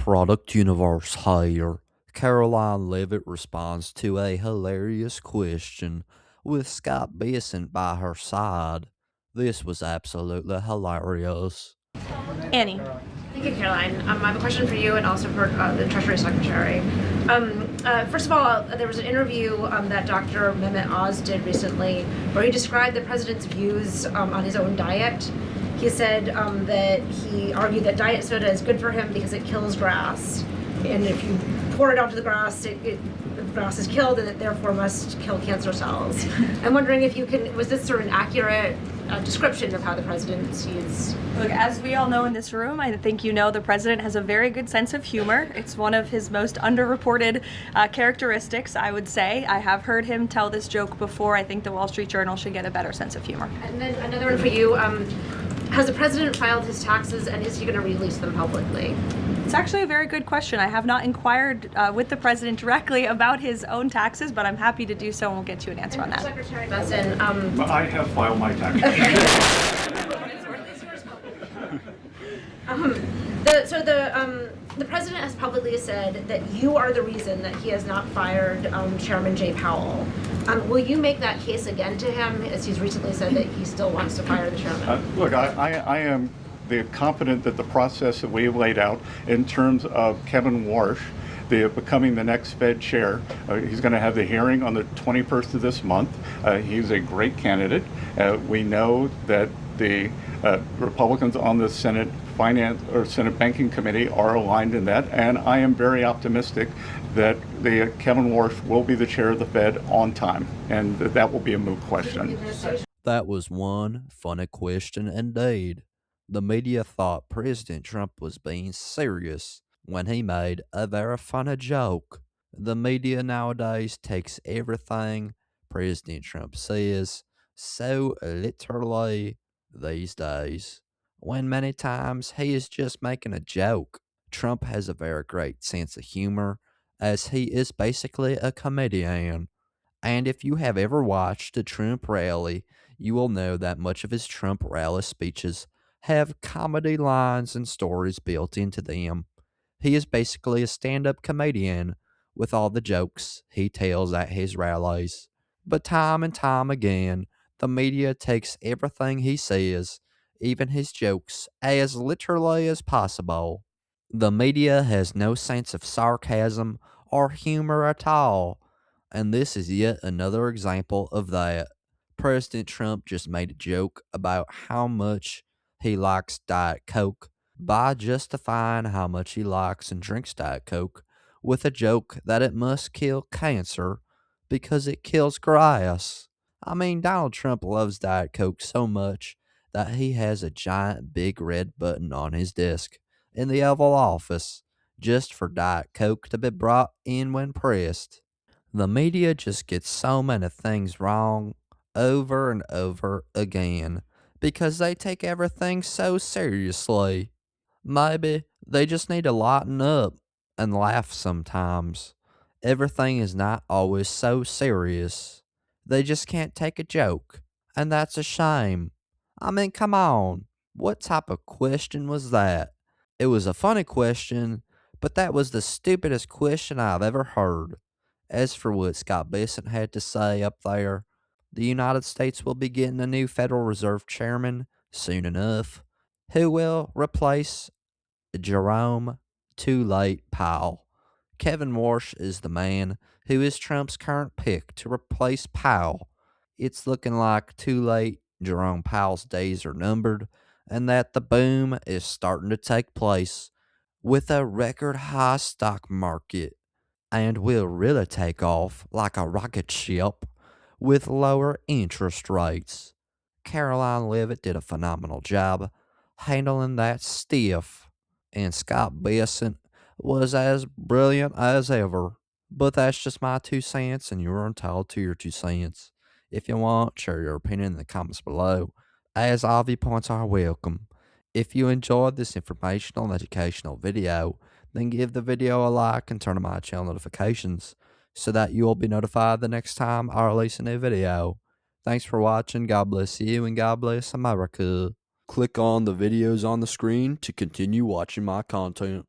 Product Universe here. Karoline Leavitt responds to a hilarious question with Scott Bessent by her side. This was absolutely hilarious. Annie. Thank you, Caroline. I have a question for you and also for the Treasury Secretary. First of all, there was an interview that Dr. Mehmet Oz did recently where he described the president's views on his own diet. He said that he argued that diet soda is good for him because it kills grass. And if you pour it onto the grass, the grass is killed and it therefore must kill cancer cells. I'm wondering if you can, was this sort of an accurate description of how the president sees? Look, as we all know in this room, I think you know the president has a very good sense of humor. It's one of his most underreported characteristics, I would say. I have heard him tell this joke before. I think the Wall Street Journal should get a better sense of humor. And then another one for you. Has the president filed his taxes and is he going to release them publicly? It's actually a very good question. I have not inquired with the president directly about his own taxes, but I'm happy to do so and we'll get you an answer on that. Secretary Bessent, But I have filed my taxes. The president has publicly said that you are the reason that he has not fired Chairman Jay Powell. Will you make that case again to him, as he's recently said that he still wants to fire the chairman? Look, I am confident that the process that we have laid out in terms of Kevin Warsh becoming the next Fed chair, he's going to have the hearing on the 21st of this month. He's a great candidate. We know that the Republicans on the Senate Banking Committee are aligned in that, and I am very optimistic that the Kevin Warsh will be the chair of the Fed on time, and that will be a moot question. That was one funny question indeed. The media thought President Trump was being serious when he made a very funny joke. The media nowadays takes everything President Trump says so literally these days, when many times he is just making a joke. Trump has a very great sense of humor, as he is basically a comedian. And if you have ever watched a Trump rally, you will know that much of his Trump rally speeches have comedy lines and stories built into them. He is basically a stand-up comedian with all the jokes he tells at his rallies. But time and time again, the media takes everything he says, even his jokes, as literally as possible. The media has no sense of sarcasm or humor at all, and this is yet another example of that. President Trump just made a joke about how much he likes Diet Coke by justifying how much he likes and drinks Diet Coke with a joke that it must kill cancer because it kills grass. I mean, Donald Trump loves Diet Coke so much that he has a giant big red button on his desk in the Oval Office just for Diet Coke to be brought in when pressed. The media just gets so many things wrong over and over again because they take everything so seriously. Maybe they just need to lighten up and laugh sometimes. Everything is not always so serious. They just can't take a joke, and that's a shame. I mean, come on. What type of question was that? It was a funny question, but that was the stupidest question I've ever heard. As for what Scott Bessent had to say up there, the United States will be getting a new Federal Reserve chairman soon enough, who will replace Jerome Too Late Powell. Kevin Warsh is the man who is Trump's current pick to replace Powell. It's looking like too late Jerome Powell's days are numbered, and that the boom is starting to take place with a record high stock market, and will really take off like a rocket ship with lower interest rates. Karoline Leavitt did a phenomenal job handling that stiff, and Scott Bessent was as brilliant as ever. But that's just my 2 cents, and you're entitled to your 2 cents. If you want, share your opinion in the comments below, as all viewpoints are welcome. If you enjoyed this informational and educational video, then give the video a like and turn on my channel notifications so that you will be notified the next time I release a new video. Thanks for watching, God bless you, and God bless America. Click on the videos on the screen to continue watching my content.